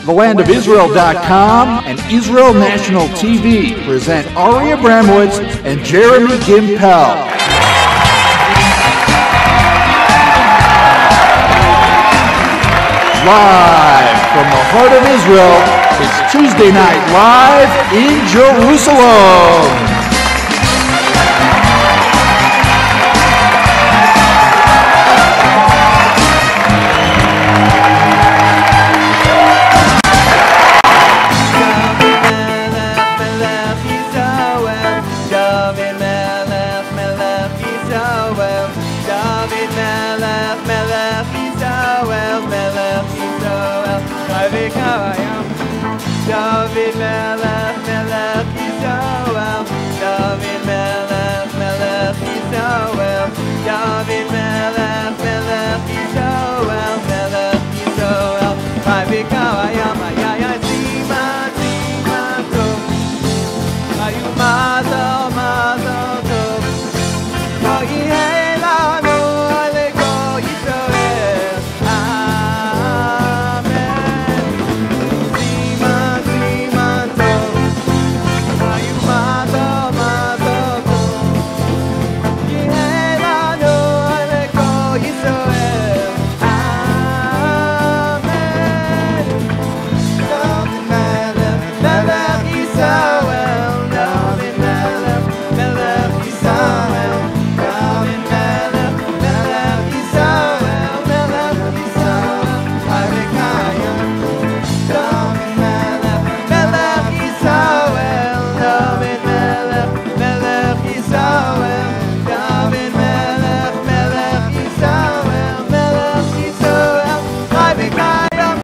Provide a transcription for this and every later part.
TheLandofIsrael.com and Israel National TV present Ari Abramowitz and Jeremy Gimpel. Live from the heart of Israel, it's Tuesday Night Live in Jerusalem. David Melech, Melech Yisrael. David Melech, Melech Yisrael. David Melech, Melech Yisrael. Melech Yisrael. David Kavayam, Ayaya Zima, Zima Tov. Ayu Mazel, Mazel Tov. Ko Yehilanu Aleko Yisrael. Amen. Zima, Zima Tov. Ayu Mazel, Mazel Tov. Yehilanu Aleko Yisrael. Amen. David Melech, Melech Yisrael. David Melech, Melech Yisrael. David Melech, Melech Yisrael. Melech Yisrael. Avekayim. David Melech, Melech Yisrael. David Melech, Melech Yisrael. David Melech, Melech Yisrael. Melech Yisrael. Avekayim.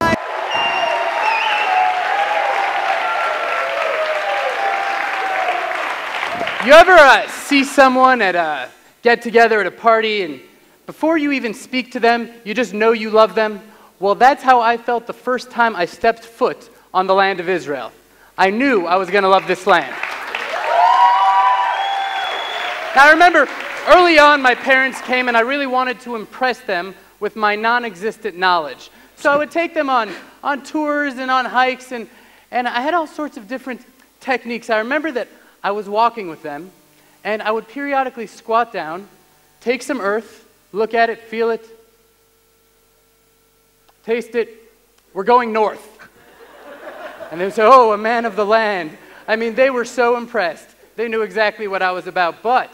You ever see someone at a get-together at a party, and before you even speak to them, you just know you love them? Well, that's how I felt the first time I stepped foot on the land of Israel. I knew I was going to love this land. Now, I remember early on my parents came, and I really wanted to impress them with my non-existent knowledge. So I would take them on tours and on hikes, and I had all sorts of different techniques. I remember that I was walking with them, and I would periodically squat down, take some earth, look at it, feel it, taste it. We're going north. And they would say, "Oh, a man of the land." I mean, they were so impressed. They knew exactly what I was about. But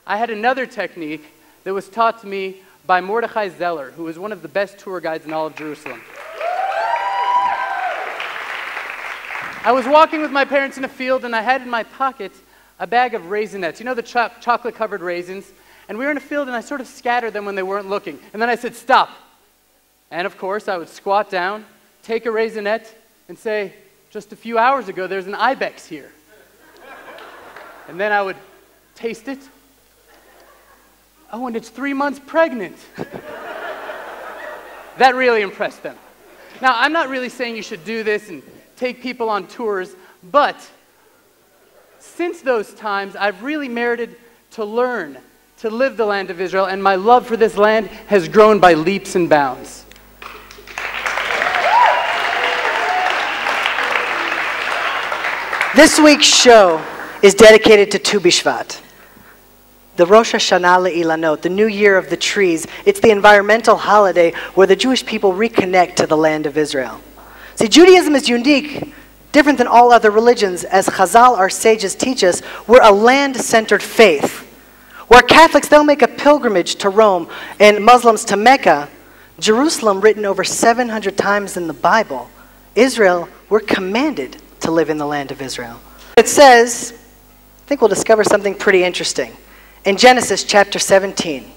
I had another technique that was taught to me by Mordechai Zeller, who was one of the best tour guides in all of Jerusalem. I was walking with my parents in a field, and I had in my pocket a bag of Raisinets. You know the chocolate-covered raisins? And we were in a field, and I sort of scattered them when they weren't looking. And then I said, "Stop." And of course, I would squat down, take a Raisinette, and say, "Just a few hours ago, there's an ibex here." And then I would taste it. "Oh, and it's 3 months pregnant." That really impressed them. Now, I'm not really saying you should do this and take people on tours, but since those times, I've really merited to learn to live the land of Israel, and my love for this land has grown by leaps and bounds. This week's show is dedicated to Tu B'Shvat, the Rosh Hashanah Le'ilanot, the New Year of the Trees. It's the environmental holiday where the Jewish people reconnect to the land of Israel. See, Judaism is unique, different than all other religions. As Chazal, our sages, teach us, we're a land-centered faith. Where Catholics, they'll make a pilgrimage to Rome, and Muslims to Mecca. Jerusalem, written over 700 times in the Bible. Israel, we're commanded to live in the land of Israel. It says, I think we'll discover something pretty interesting. In Genesis chapter 17,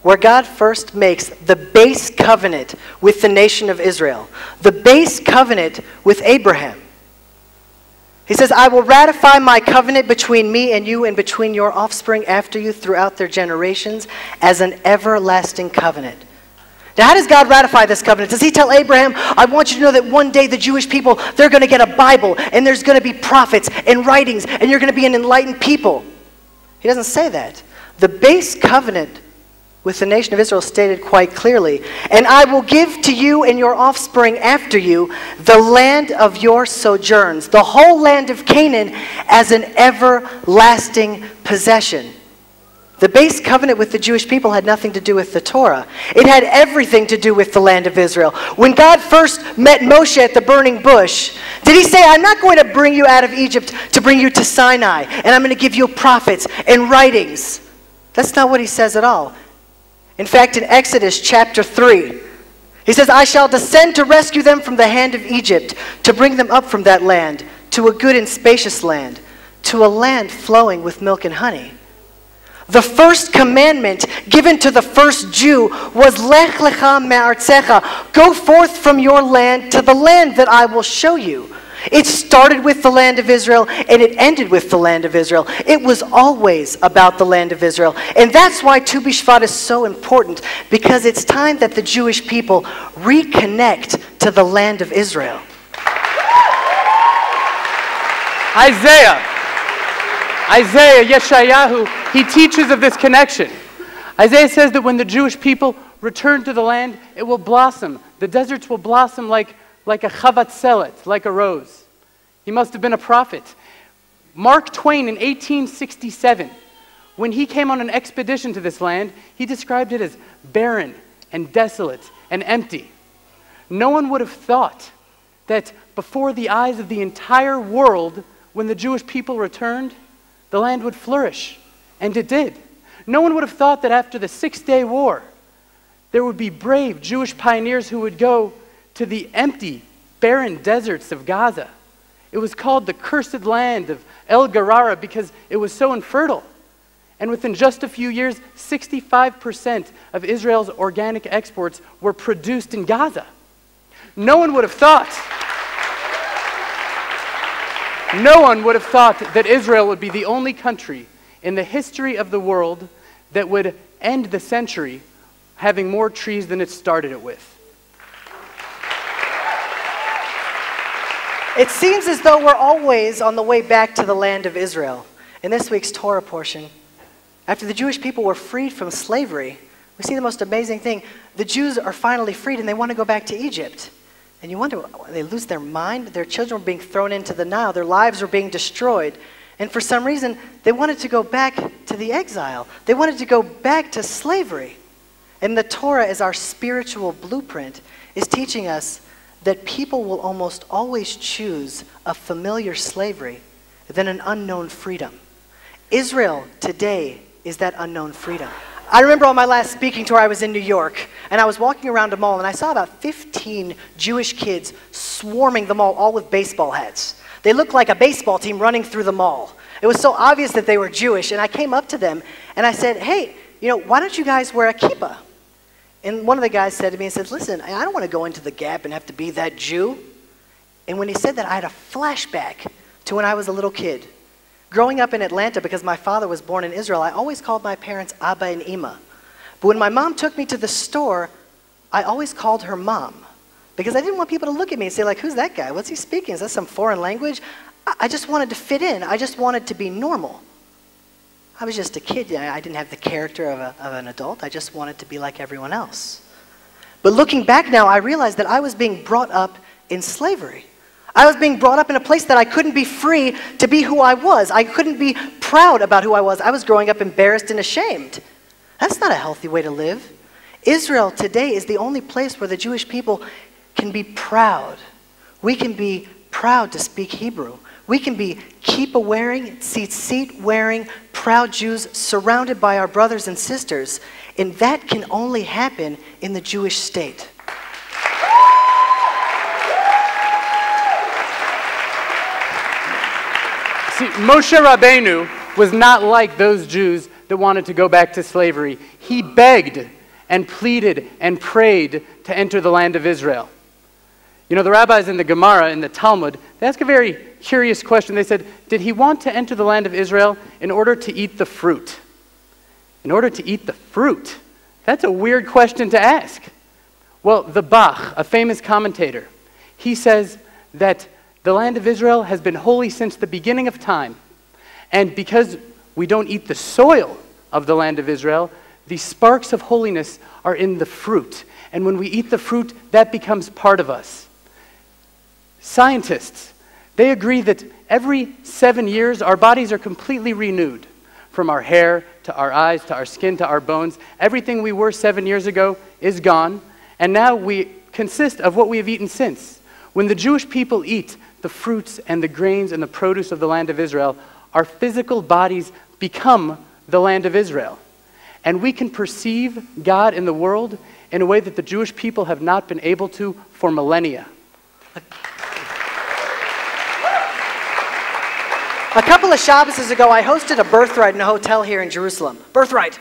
where God first makes the base covenant with the nation of Israel, the base covenant with Abraham. He says, "I will ratify my covenant between me and you and between your offspring after you throughout their generations as an everlasting covenant." Now, how does God ratify this covenant? Does he tell Abraham, "I want you to know that one day the Jewish people, they're going to get a Bible, and there's going to be prophets and writings, and you're going to be an enlightened people"? He doesn't say that. The base covenant with the nation of Israel stated quite clearly. And I will give to you and your offspring after you the land of your sojourns, the whole land of Canaan, as an everlasting possession. The base covenant with the Jewish people had nothing to do with the Torah. It had everything to do with the land of Israel. When God first met Moshe at the burning bush, did he say, I'm not going to bring you out of Egypt to bring you to Sinai, and I'm going to give you prophets and writings? That's not what he says at all. In fact, in Exodus chapter 3, he says, I shall descend to rescue them from the hand of Egypt, to bring them up from that land, to a good and spacious land, to a land flowing with milk and honey. The first commandment given to the first Jew was Lech lecha me'artzecha, go forth from your land to the land that I will show you. It started with the land of Israel and it ended with the land of Israel. It was always about the land of Israel. And that's why Tu B'Shvat is so important, because it's time that the Jewish people reconnect to the land of Israel. Isaiah, Yeshayahu, he teaches of this connection. Isaiah says that when the Jewish people return to the land, it will blossom. The deserts will blossom like a chavatzelet, like a rose. He must have been a prophet. Mark Twain in 1867, when he came on an expedition to this land, he described it as barren and desolate and empty. No one would have thought that before the eyes of the entire world, when the Jewish people returned, the land would flourish, and it did. No one would have thought that after the 6-Day War, there would be brave Jewish pioneers who would go to the empty, barren deserts of Gaza. It was called the cursed land of El Gerara because it was so infertile. And within just a few years, 65% of Israel's organic exports were produced in Gaza. No one would have thought that Israel would be the only country in the history of the world that would end the century having more trees than it started it with. It seems as though we're always on the way back to the land of Israel. In this week's Torah portion, after the Jewish people were freed from slavery, we see the most amazing thing. The Jews are finally freed and they want to go back to Egypt. And you wonder, they lose their mind? Their children were being thrown into the Nile. Their lives were being destroyed. And for some reason, they wanted to go back to the exile. They wanted to go back to slavery. And the Torah, as our spiritual blueprint, is teaching us that people will almost always choose a familiar slavery than an unknown freedom. Israel today is that unknown freedom. I remember on my last speaking tour, I was in New York, and I was walking around a mall, and I saw about 15 Jewish kids swarming the mall, all with baseball hats. They looked like a baseball team running through the mall. It was so obvious that they were Jewish, and I came up to them, and I said, hey, why don't you guys wear a kippah? And one of the guys said to me, he said, listen, I don't want to go into the Gap and have to be that Jew. And when he said that, I had a flashback to when I was a little kid. Growing up in Atlanta, because my father was born in Israel, I always called my parents Abba and Ima. But when my mom took me to the store, I always called her Mom. Because I didn't want people to look at me and say, like, who's that guy? What's he speaking? Is that some foreign language? I just wanted to fit in. I just wanted to be normal. I was just a kid. I didn't have the character of an adult. I just wanted to be like everyone else. But looking back now, I realized that I was being brought up in slavery. I was being brought up in a place that I couldn't be free to be who I was. I couldn't be proud about who I was. I was growing up embarrassed and ashamed. That's not a healthy way to live. Israel today is the only place where the Jewish people can be proud. We can be proud to speak Hebrew. We can be kippah wearing, tzitzit wearing, proud Jews surrounded by our brothers and sisters. And that can only happen in the Jewish state. See, Moshe Rabbeinu was not like those Jews that wanted to go back to slavery. He begged and pleaded and prayed to enter the land of Israel. The rabbis in the Gemara, in the Talmud, they ask a very curious question. They said, did he want to enter the land of Israel in order to eat the fruit? In order to eat the fruit? That's a weird question to ask. Well, the Bach, a famous commentator, he says that the land of Israel has been holy since the beginning of time. And because we don't eat the soil of the land of Israel, The sparks of holiness are in the fruit. And when we eat the fruit, that becomes part of us. Scientists, they agree that every 7 years, our bodies are completely renewed. From our hair, to our eyes, to our skin, to our bones. Everything we were 7 years ago is gone. And now we consist of what we have eaten since. When the Jewish people eat the fruits and the grains and the produce of the land of Israel, our physical bodies become the land of Israel. And we can perceive God in the world in a way that the Jewish people have not been able to for millennia. A couple of Shabbases ago, I hosted a birthright in a hotel here in Jerusalem. Birthright.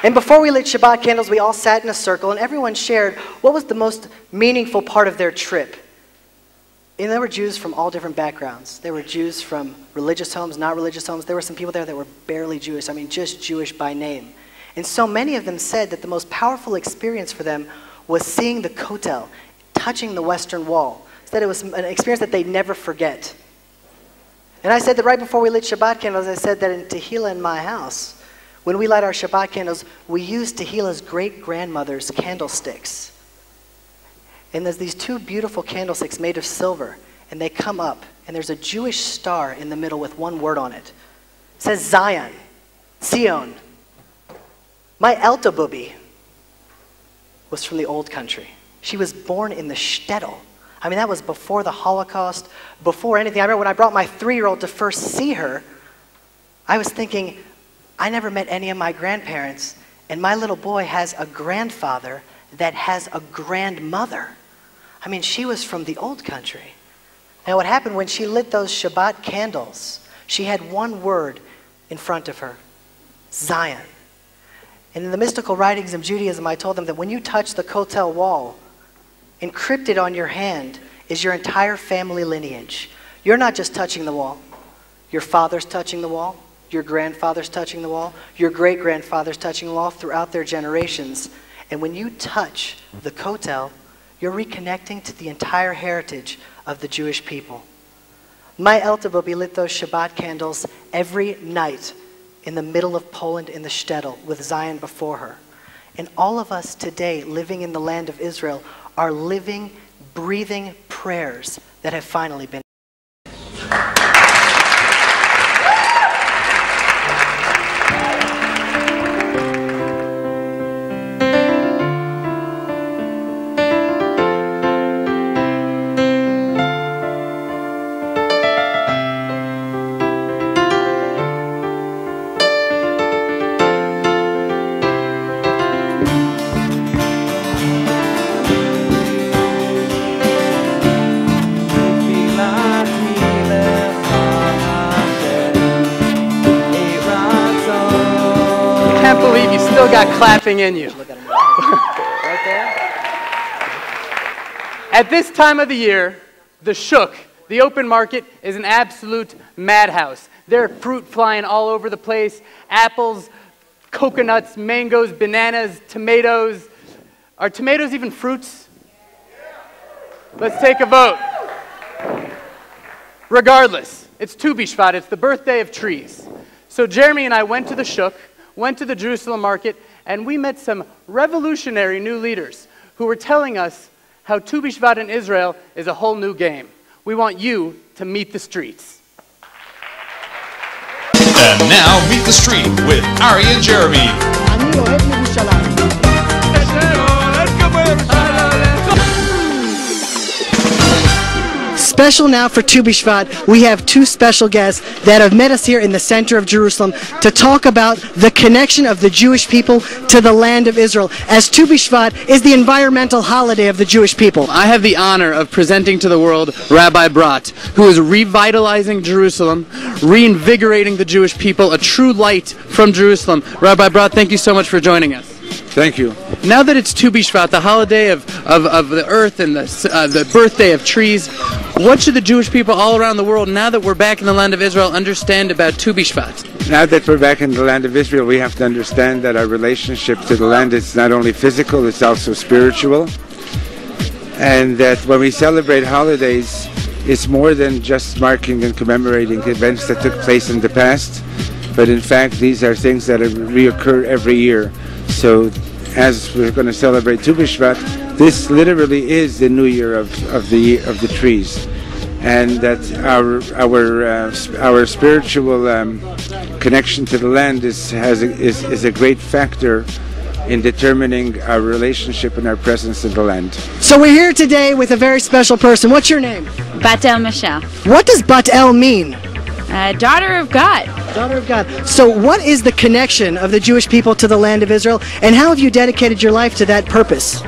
And before we lit Shabbat candles, we all sat in a circle and everyone shared what was the most meaningful part of their trip. And there were Jews from all different backgrounds. There were Jews from religious homes, not religious homes. There were some people there that were barely Jewish. I mean, just Jewish by name. And so many of them said that the most powerful experience for them was seeing the Kotel, touching the Western Wall. That it was an experience that they'd never forget. And I said that right before we lit Shabbat candles, I said that in Tehillah in my house, when we light our Shabbat candles, we use Tehillah's great-grandmother's candlesticks. And there's these two beautiful candlesticks made of silver, and they come up, and there's a Jewish star in the middle with one word on it. It says Zion, Zion. My Elta Bubi was from the old country. She was born in the shtetl. I mean, that was before the Holocaust, before anything. I remember when I brought my 3-year-old to first see her, I was thinking, I never met any of my grandparents, and my little boy has a grandfather that has a grandmother. I mean, she was from the old country. Now, what happened when she lit those Shabbat candles, she had one word in front of her, Zion. And in the mystical writings of Judaism, I told them that when you touch the Kotel wall, encrypted on your hand is your entire family lineage. You're not just touching the wall. Your father's touching the wall. Your grandfather's touching the wall. Your great-grandfather's touching the wall throughout their generations. And when you touch the Kotel, you're reconnecting to the entire heritage of the Jewish people. My Elta Bubi lit those Shabbat candles every night in the middle of Poland in the shtetl with Zion before her. And all of us today living in the land of Israel are living, breathing prayers that have finally been. Got clapping in you. Right there. At this time of the year, the shuk, the open market, is an absolute madhouse. There are fruit flying all over the place, apples, coconuts, mangoes, bananas, tomatoes. Are tomatoes even fruits? Let's take a vote. Regardless, it's Tu B'Shvat, it's the birthday of trees. So Jeremy and I went to the shuk, went to the Jerusalem market, and we met some revolutionary new leaders who were telling us how Tu B'Shvat in Israel is a whole new game. We want you to meet the streets. And now, Meet the Street with Ari and Jeremy. Special now for Tu B'Shvat, we have two special guests that have met us here in the center of Jerusalem to talk about the connection of the Jewish people to the land of Israel, as Tu B'Shvat is the environmental holiday of the Jewish people. I have the honor of presenting to the world Rabbi Brat, who is revitalizing Jerusalem, reinvigorating the Jewish people, a true light from Jerusalem. Rabbi Brat, thank you so much for joining us. Thank you. Now that it's Tu B'Shvat, the holiday of the earth and the birthday of trees, what should the Jewish people all around the world, now that we're back in the land of Israel, understand about Tu B'Shvat? Now that we're back in the land of Israel, we have to understand that our relationship to the land is not only physical, it's also spiritual. And that when we celebrate holidays, it's more than just marking and commemorating events that took place in the past. but in fact these are things that reoccur every year. So as we're going to celebrate Tu B'Shvat, this literally is the new year of the trees, and that our spiritual connection to the land is a great factor in determining our relationship and our presence in the land. So we're here today with a very special person. What's your name? Bat El Michelle. What does Bat El mean? Daughter of God. Daughter of God. So what is the connection of the Jewish people to the land of Israel, and how have you dedicated your life to that purpose?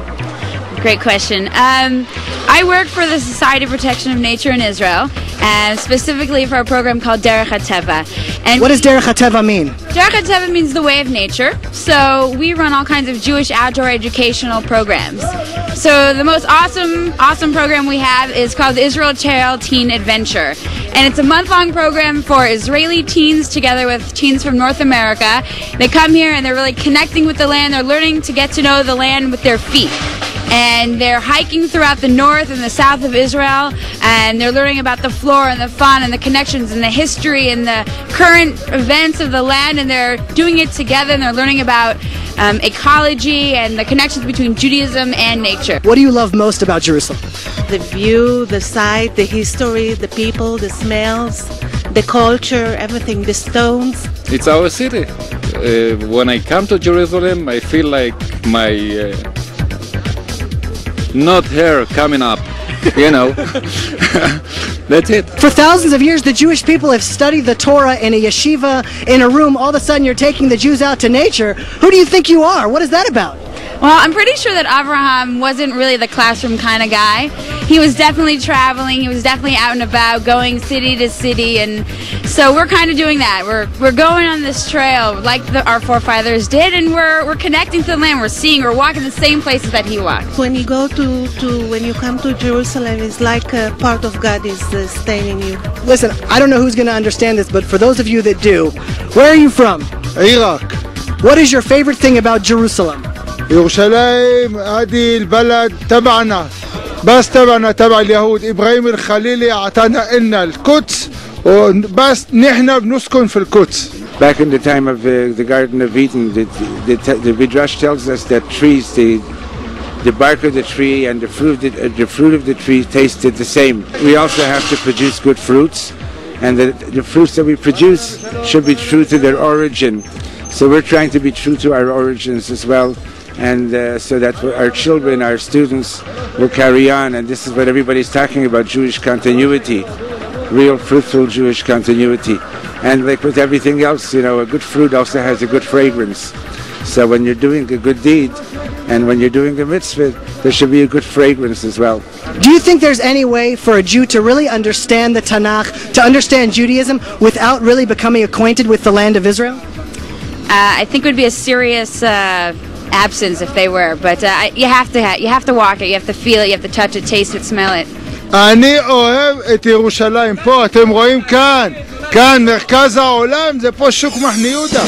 Great question. I work for the Society of Protection of Nature in Israel, and specifically for a program called Derech HaTeva. And what does Derech HaTeva mean? Derech HaTeva means the way of nature. So we run all kinds of Jewish outdoor educational programs. So the most awesome program we have is called the Israel Trail Teen Adventure. And it's a month-long program for Israeli teens together with teens from North America. They come here and they're really connecting with the land. They're learning to get to know the land with their feet. And they're hiking throughout the north and the south of Israel, and they're learning about the flora and the fauna and the connections and the history and the current events of the land, and they're doing it together, and they're learning about ecology and the connections between Judaism and nature. What do you love most about Jerusalem? The view, the sight, the history, the people, the smells, the culture, everything, the stones. It's our city. When I come to Jerusalem, I feel like my not hair coming up, you know. That's it. For thousands of years, the Jewish people have studied the Torah in a yeshiva, in a room. All of a sudden, you're taking the Jews out to nature. Who do you think you are? What is that about? Well, I'm pretty sure that Abraham wasn't really the classroom kind of guy. He was definitely traveling. He was definitely out and about, going city to city, and so we're kind of doing that. We're going on this trail like our forefathers did, and we're connecting to the land. We're walking the same places that he walked. When you go when you come to Jerusalem, it's like a part of God is staying in you. Listen, I don't know who's going to understand this, but for those of you that do, where are you from? Iraq. What is your favorite thing about Jerusalem? يروشلايم هذه البلد تبعنا بس تبع اليهود إبراهيم الخليلي أعطانا إلنا القدس وبس نحن بنسكن في القدس. Back in the time of the Garden of Eden, the Midrash tells us that trees, the bark of the tree and the fruit of the tree tasted the same. We also have to produce good fruits, and the fruits that we produce should be true to their origin. So we're trying to be true to our origins as well, and so that our children, our students will carry on. And this is what everybody's talking about, Jewish continuity, real fruitful Jewish continuity. And like with everything else, you know, a good fruit also has a good fragrance. So when you're doing a good deed and when you're doing a mitzvah, there should be a good fragrance as well. Do you think there's any way for a Jew to really understand the Tanakh, to understand Judaism, without really becoming acquainted with the land of Israel? I think it would be a serious absence if they were, but you have to walk it, you have to feel it, you have to touch it, taste it, smell it. אני אוהב את ירושלים. פה אתם רואים כאן מרכז העולם, זה פה שוק מחנה יהודה.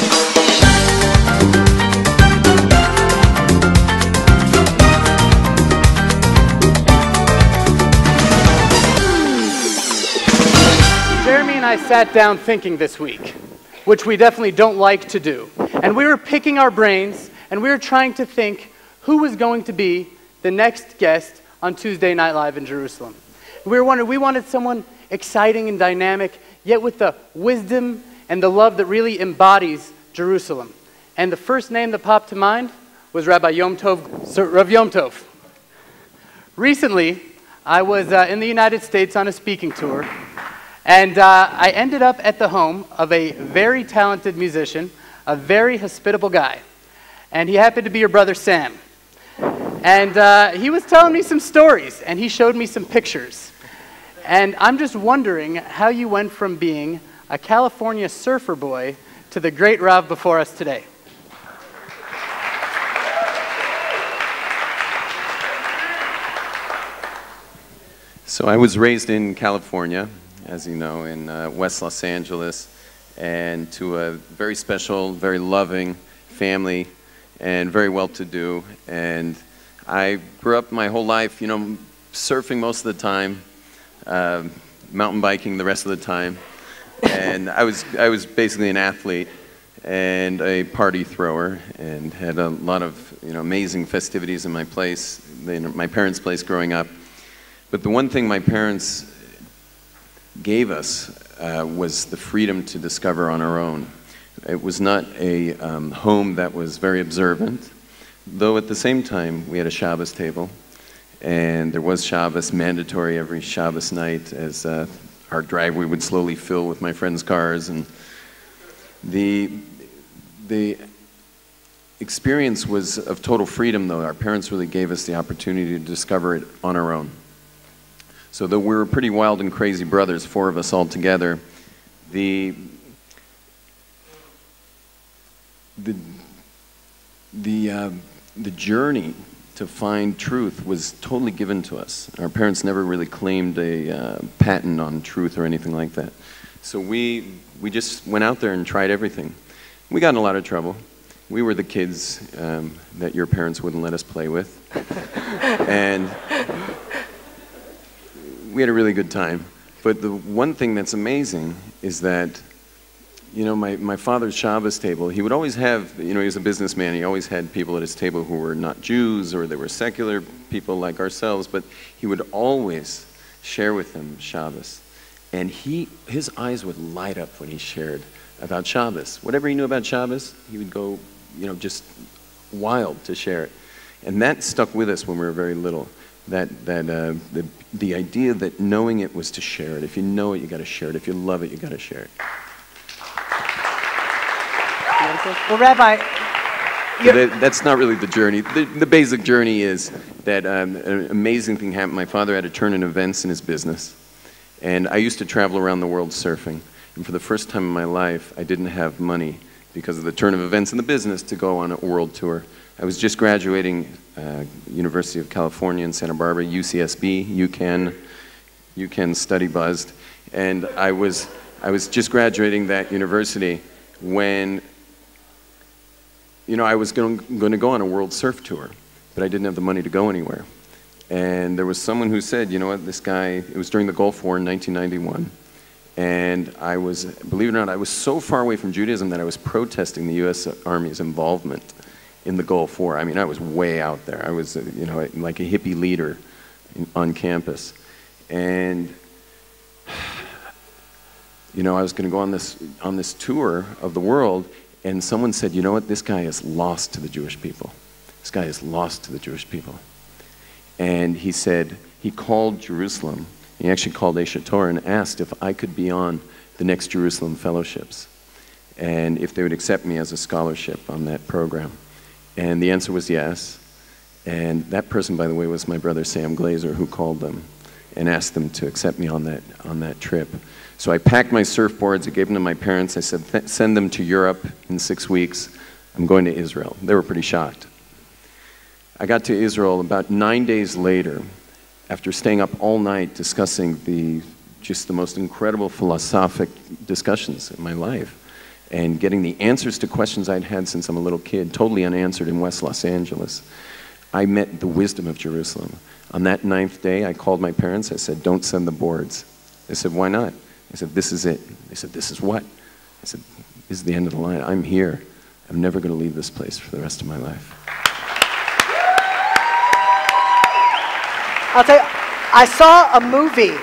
Jeremy and I sat down thinking this week, which we definitely don't like to do. And we were picking our brains, and we were trying to think who was going to be the next guest on Tuesday Night Live in Jerusalem. We wanted someone exciting and dynamic, yet with the wisdom and the love that really embodies Jerusalem. And the first name that popped to mind was Rabbi Yom Tov, Sir Rav Yom Tov. Recently, I was in the United States on a speaking tour, and I ended up at the home of a very talented musician, a very hospitable guy. And he happened to be your brother Sam. And he was telling me some stories, and he showed me some pictures. And I'm just wondering how you went from being a California surfer boy to the great Rav before us today. So I was raised in California, as you know, in West Los Angeles, and to a very special, very loving family, and very well-to-do. And I grew up my whole life, you know, surfing most of the time, mountain biking the rest of the time. And I was basically an athlete and a party thrower, and had a lot of amazing festivities in my place, my parents' place growing up. But the one thing my parents gave us was the freedom to discover on our own. It was not a home that was very observant, though at the same time we had a Shabbos table, and there was Shabbos mandatory every Shabbos night, as our driveway would slowly fill with my friends' cars. And the experience was of total freedom, though. Our parents really gave us the opportunity to discover it on our own. So though we were pretty wild and crazy brothers, 4 of us all together, the journey to find truth was totally given to us. Our parents never really claimed a patent on truth or anything like that. So we just went out there and tried everything. We got in a lot of trouble. We were the kids that your parents wouldn't let us play with. And we had a really good time. But the one thing that's amazing is that, my father's Shabbos table, he would always have, he was a businessman, he always had people at his table who were not Jews, or they were secular people like ourselves, but he would always share with them Shabbos. And his eyes would light up when he shared about Shabbos. Whatever he knew about Shabbos, he would go, just wild to share it. And that stuck with us when we were very little. The idea that knowing it was to share it. If you know it, you got to share it. If you love it, you got to share it. Well, Rabbi, that's not really the journey. The basic journey is that an amazing thing happened. My father had a turn in events in his business, and I used to travel around the world surfing. And for the first time in my life, I didn't have money because of the turn of events in the business to go on a world tour. I was just graduating University of California in Santa Barbara, UCSB, UCAN study buzzed, and I was just graduating that university when I was going to go on a world surf tour, but I didn't have the money to go anywhere. And there was someone who said, you know what, this guy, it was during the Gulf War in 1991, and I was, believe it or not, I was so far away from Judaism that I was protesting the U.S. Army's involvement in the Gulf War. I mean, I was way out there. I was, like a hippie leader on campus. And, I was going to go on this tour of the world, and someone said, you know what, this guy is lost to the Jewish people. This guy is lost to the Jewish people. And he said, he called Jerusalem. He actually called Aish Torah and asked if I could be on the next Jerusalem fellowships, and if they would accept me as a scholarship on that program. And the answer was yes. And that person, by the way, was my brother Sam Glaser, who called them and asked them to accept me on that trip. So I packed my surfboards, I gave them to my parents. I said, send them to Europe in 6 weeks. I'm going to Israel. They were pretty shocked. I got to Israel about 9 days later, after staying up all night discussing just the most incredible philosophic discussions in my life, and getting the answers to questions I'd had since I'm a little kid, totally unanswered in West Los Angeles. I met the wisdom of Jerusalem. On that 9th day, I called my parents. I said, don't send the boards. They said, why not? I said, this is it. They said, this is what? I said, this is the end of the line. I'm here. I'm never going to leave this place for the rest of my life. I'll tell you, I saw a movie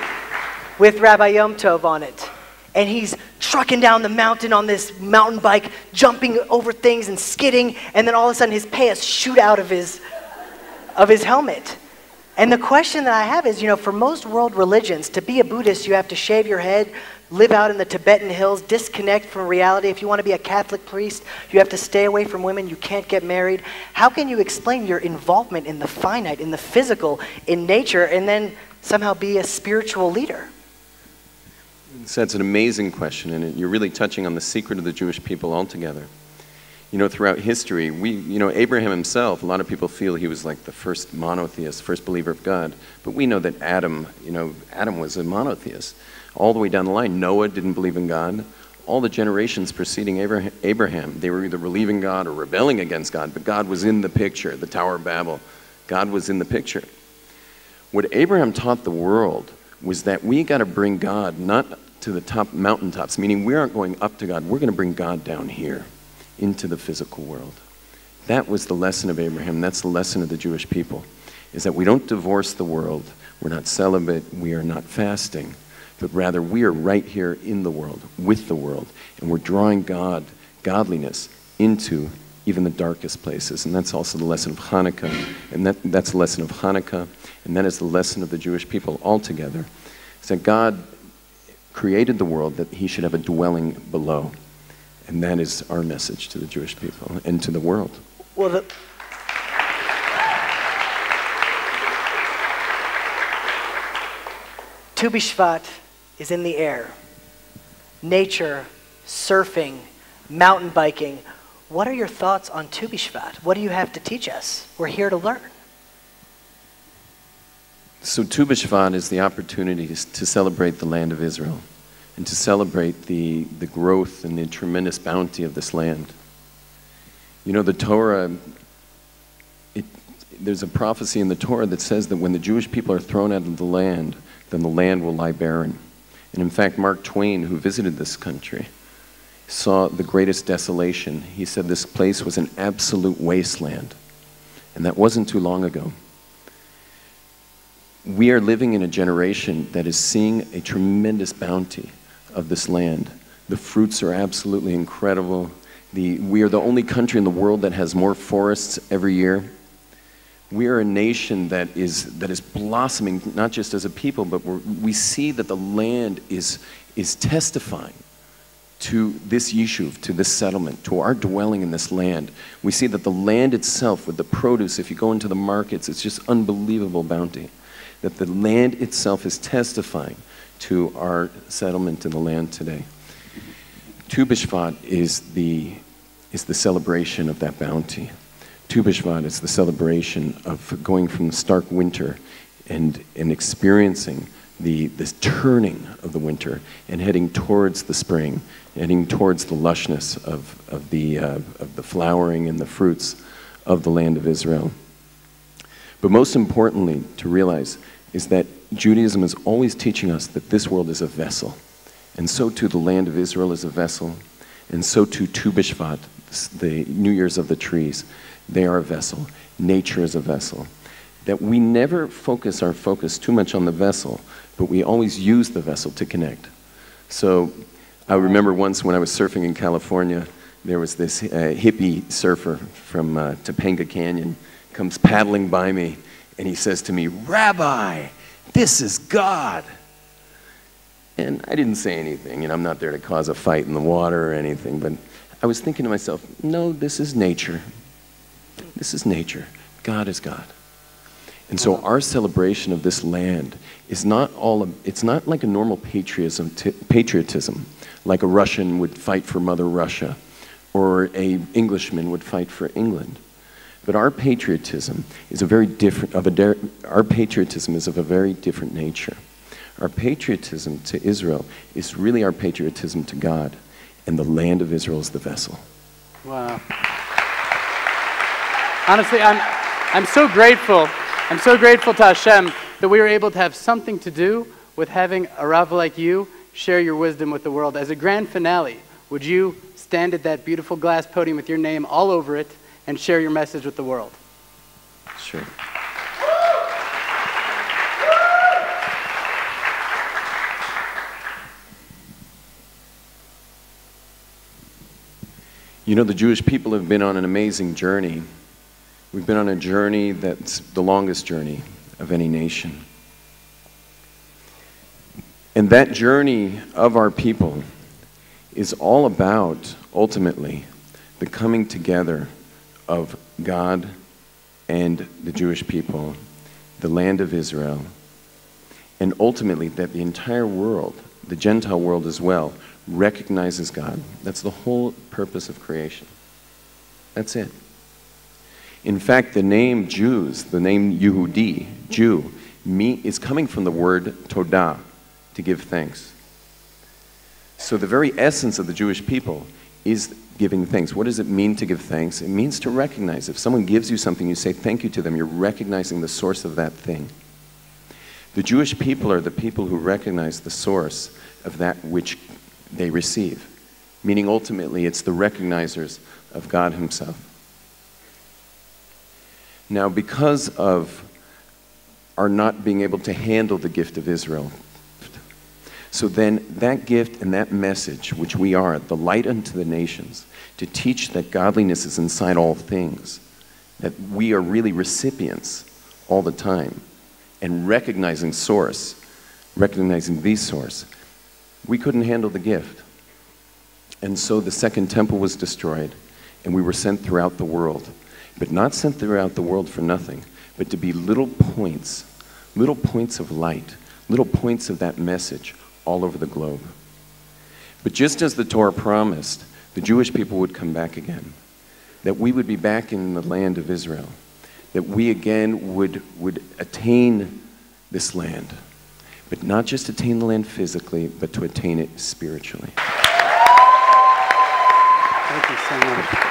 with Rabbi Yom Tov on it, and he's trucking down the mountain on this mountain bike, jumping over things and skidding, and then all of a sudden his pants shoot out of his helmet. And the question that I have is, for most world religions, to be a Buddhist, you have to shave your head, live out in the Tibetan hills, disconnect from reality. If you want to be a Catholic priest, you have to stay away from women, you can't get married. How can you explain your involvement in the finite, in the physical, in nature, and then somehow be a spiritual leader? So that's an amazing question, and you're really touching on the secret of the Jewish people altogether. Throughout history, Abraham himself, a lot of people feel he was like the first monotheist, first believer of God. But we know that Adam was a monotheist. All the way down the line, Noah didn't believe in God. All the generations preceding Abraham, they were either believing God or rebelling against God, but God was in the picture, the Tower of Babel. God was in the picture. What Abraham taught the world was that we got to bring God not to the top mountaintops, meaning we aren't going up to God, we're going to bring God down here into the physical world. That was the lesson of Abraham. That's the lesson of the Jewish people, is that we don't divorce the world. We're not celibate. We are not fasting. But rather, we are right here in the world, with the world. And we're drawing godliness into even the darkest places. And that's also the lesson of Hanukkah. And that's the lesson of Hanukkah. And that is the lesson of the Jewish people altogether. Is that God created the world that he should have a dwelling below. And that is our message to the Jewish people and to the world. Well, Tu B'Shvat is in the air. Nature, surfing, mountain biking. What are your thoughts on Tu B'Shvat? What do you have to teach us? We're here to learn. So Tu B'Shvat is the opportunity to celebrate the land of Israel and to celebrate the growth and the tremendous bounty of this land. You know, the Torah, there's a prophecy in the Torah that says that when the Jewish people are thrown out of the land, then the land will lie barren. And in fact, Mark Twain, who visited this country, saw the greatest desolation. He said this place was an absolute wasteland. And that wasn't too long ago. We are living in a generation that is seeing a tremendous bounty of this land. The fruits are absolutely incredible. We are the only country in the world that has more forests every year. We are a nation that is blossoming, not just as a people, but we see that the land is testifying to this yishuv, to this settlement, to our dwelling in this land. We see that the land itself, with the produce, if you go into the markets, it's just unbelievable bounty. That the land itself is testifying to our settlement in the land today. Tu B'Shvat is the celebration of that bounty. Tu B'Shvat is the celebration of going from the stark winter and experiencing this turning of the winter and heading towards the spring, heading towards the lushness of the flowering and the fruits of the land of Israel. But most importantly, to realize is that Judaism is always teaching us that this world is a vessel. And so too the land of Israel is a vessel. And so too Tu B'Shvat, the New Year's of the trees, they are a vessel. Nature is a vessel. That we never focus our focus too much on the vessel, but we always use the vessel to connect. So I remember once when I was surfing in California, there was this hippie surfer from Topanga Canyon, comes paddling by me, and he says to me, "Rabbi, this is God." And I didn't say anything, and I'm not there to cause a fight in the water or anything, but I was thinking to myself, no, this is nature. This is nature. God is God. And so our celebration of this land is it's not like a normal patriotism, like a Russian would fight for Mother Russia, or an Englishman would fight for England. But our patriotism is of a very different nature. Our patriotism to Israel is really our patriotism to God, and the land of Israel is the vessel. Wow. Honestly, I'm so grateful. I'm so grateful to Hashem that we were able to have something to do with having a Rav like you share your wisdom with the world. As a grand finale, would you stand at that beautiful glass podium with your name all over it and share your message with the world? Sure. You know, the Jewish people have been on an amazing journey. We've been on a journey that's the longest journey of any nation. And that journey of our people is all about, ultimately, the coming together of God and the Jewish people, the land of Israel, and ultimately that the entire world, the Gentile world as well, recognizes God. That's the whole purpose of creation. That's it. In fact, the name Jews, the name Yehudi, Jew, is coming from the word Todah, to give thanks. So the very essence of the Jewish people is giving thanks. What does it mean to give thanks? It means to recognize. If someone gives you something, you say thank you to them. You're recognizing the source of that thing. The Jewish people are the people who recognize the source of that which they receive, meaning ultimately it's the recognizers of God himself. Now, because of our not being able to handle the gift of Israel, so then that gift and that message, which we are, the light unto the nations, to teach that godliness is inside all things, that we are really recipients all the time, and recognizing source, recognizing the source, we couldn't handle the gift. And so the second temple was destroyed, and we were sent throughout the world. But not sent throughout the world for nothing, but to be little points of light, little points of that message all over the globe. But just as the Torah promised, the Jewish people would come back again, that we would be back in the land of Israel, that we again would attain this land, but not just attain the land physically, but to attain it spiritually. Thank you so much.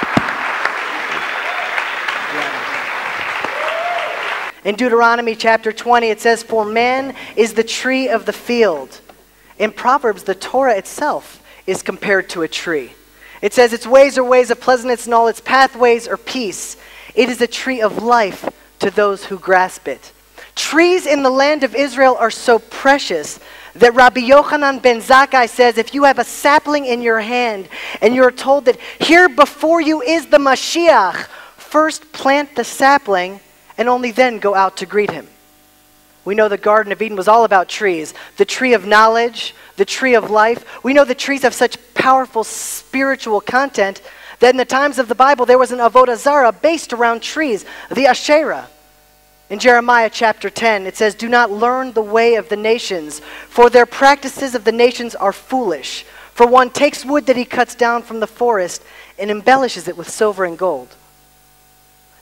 In Deuteronomy chapter 20, it says, "For man is the tree of the field." In Proverbs, the Torah itself is compared to a tree. It says, "Its ways are ways of pleasantness, and all its pathways are peace. It is a tree of life to those who grasp it." Trees in the land of Israel are so precious that Rabbi Yochanan ben Zakkai says, if you have a sapling in your hand and you're told that here before you is the Mashiach, first plant the sapling and only then go out to greet him. We know the Garden of Eden was all about trees. The tree of knowledge, the tree of life. We know the trees have such powerful spiritual content that in the times of the Bible there was an avodah zarah based around trees, the Asherah. In Jeremiah chapter 10, it says, "Do not learn the way of the nations, for their practices of the nations are foolish. For one takes wood that he cuts down from the forest and embellishes it with silver and gold."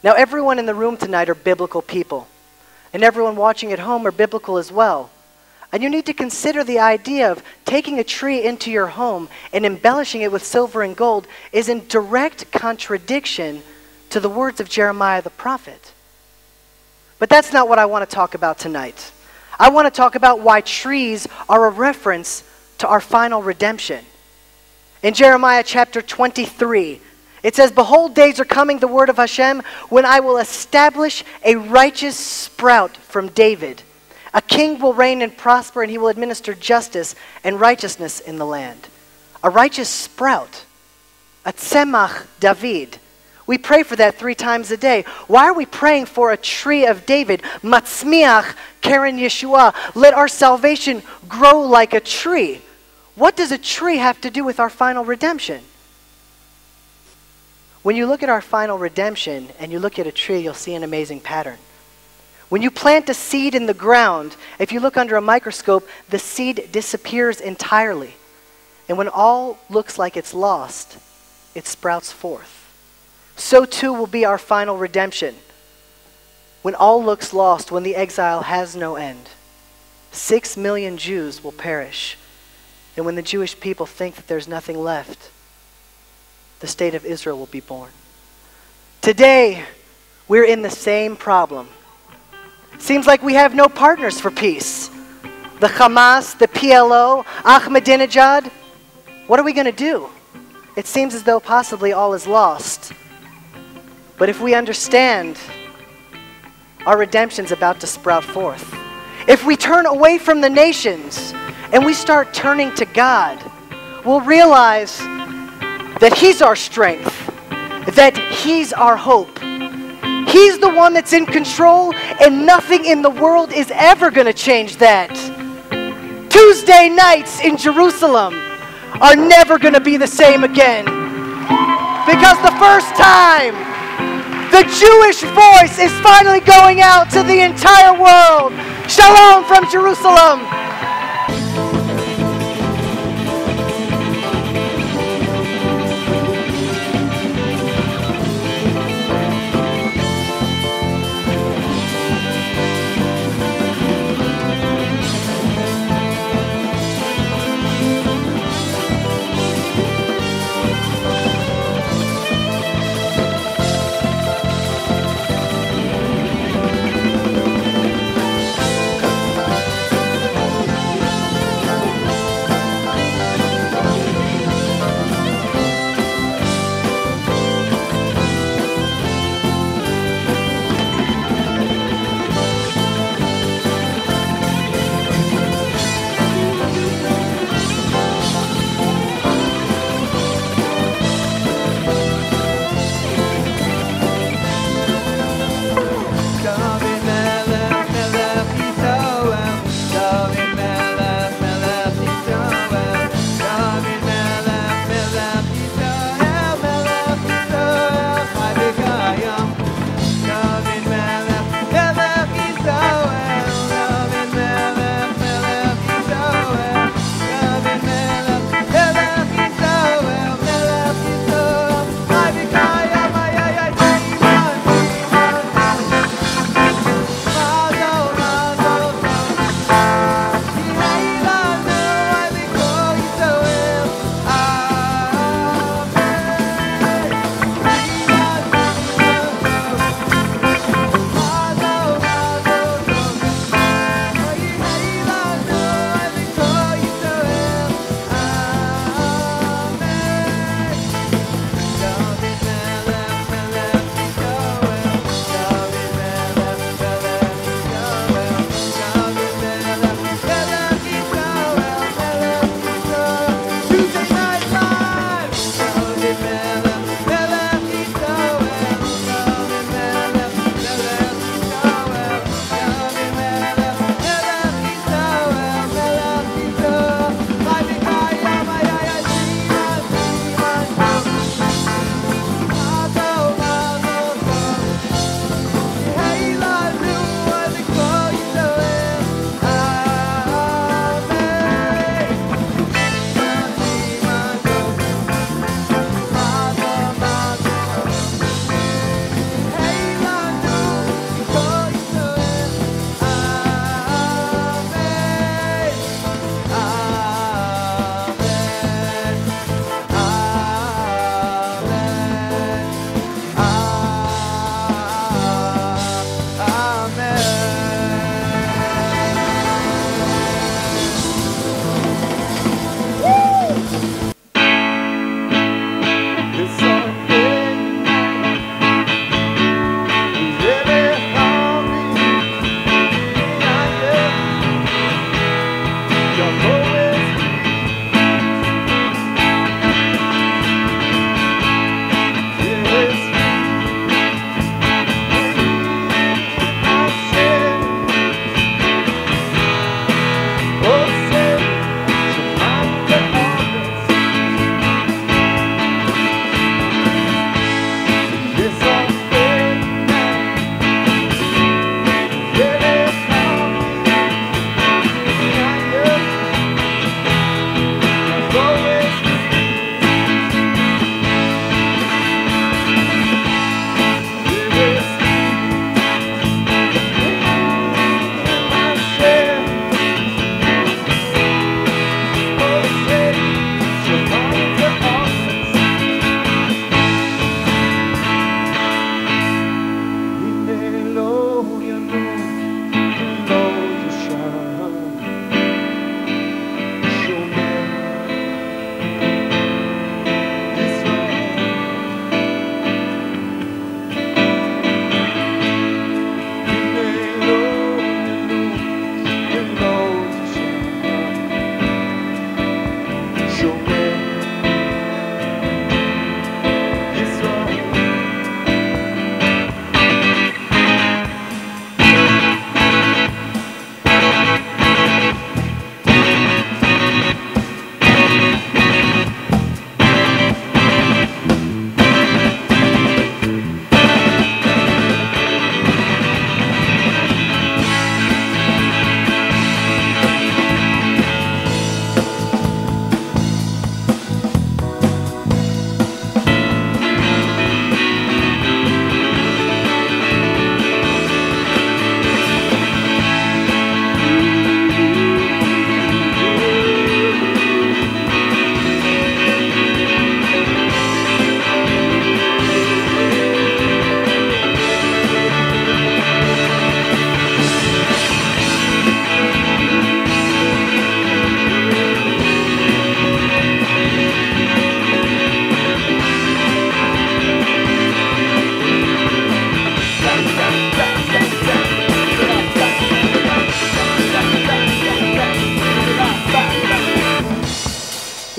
Now, everyone in the room tonight are biblical people, and everyone watching at home are biblical as well. And you need to consider the idea of taking a tree into your home and embellishing it with silver and gold is in direct contradiction to the words of Jeremiah the prophet. But that's not what I want to talk about tonight. I want to talk about why trees are a reference to our final redemption. In Jeremiah chapter 23, it says, "Behold, days are coming, the word of Hashem, when I will establish a righteous sprout from David. A king will reign and prosper, and he will administer justice and righteousness in the land." A righteous sprout. A tzemach David. We pray for that 3 times a day. Why are we praying for a tree of David? Matzmiach Karen Yeshua. Let our salvation grow like a tree. What does a tree have to do with our final redemption? When you look at our final redemption and you look at a tree, you'll see an amazing pattern. When you plant a seed in the ground, if you look under a microscope, the seed disappears entirely. And when all looks like it's lost, it sprouts forth. So too will be our final redemption. When all looks lost, when the exile has no end, 6 million Jews will perish. And when the Jewish people think that there's nothing left, the state of Israel will be born. Today, we're in the same problem. Seems like we have no partners for peace. The Hamas, the PLO, Ahmadinejad. What are we going to do? It seems as though possibly all is lost. But if we understand our redemption's about to sprout forth, if we turn away from the nations and we start turning to God, we'll realize that He's our strength, that He's our hope. He's the one that's in control, and nothing in the world is ever going to change that. Tuesday nights in Jerusalem are never going to be the same again. Because the first time the Jewish voice is finally going out to the entire world. Shalom from Jerusalem.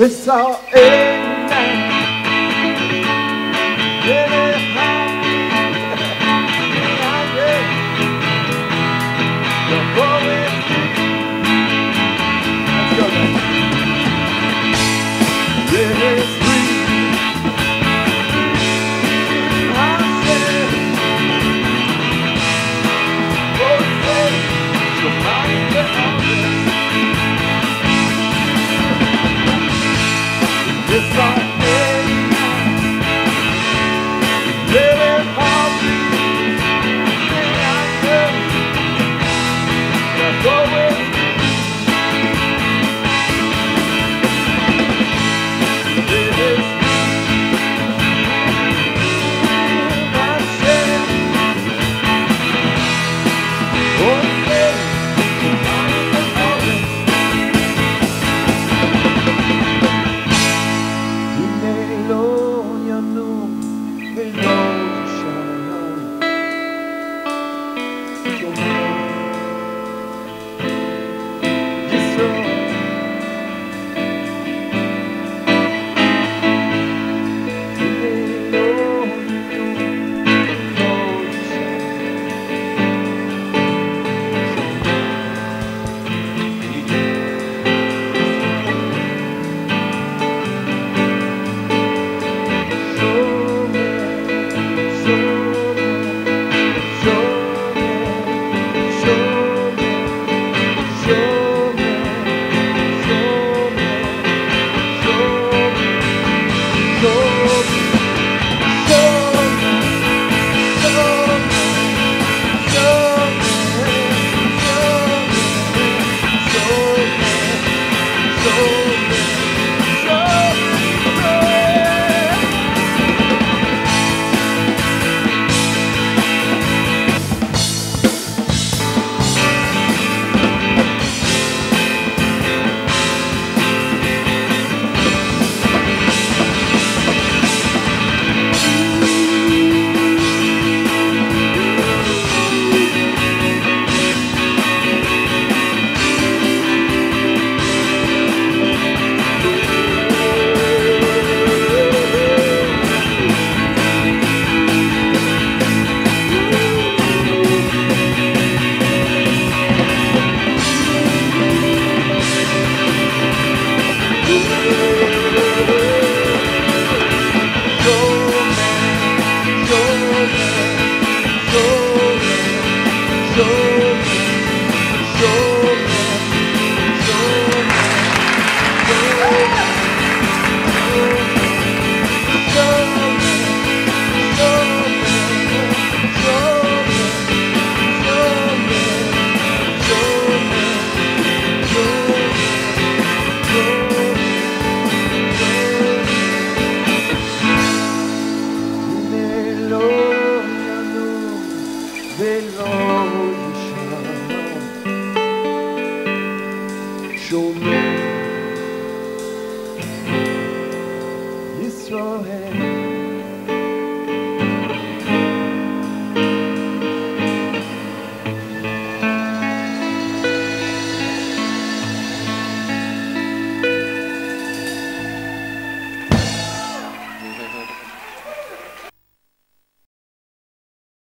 ישראל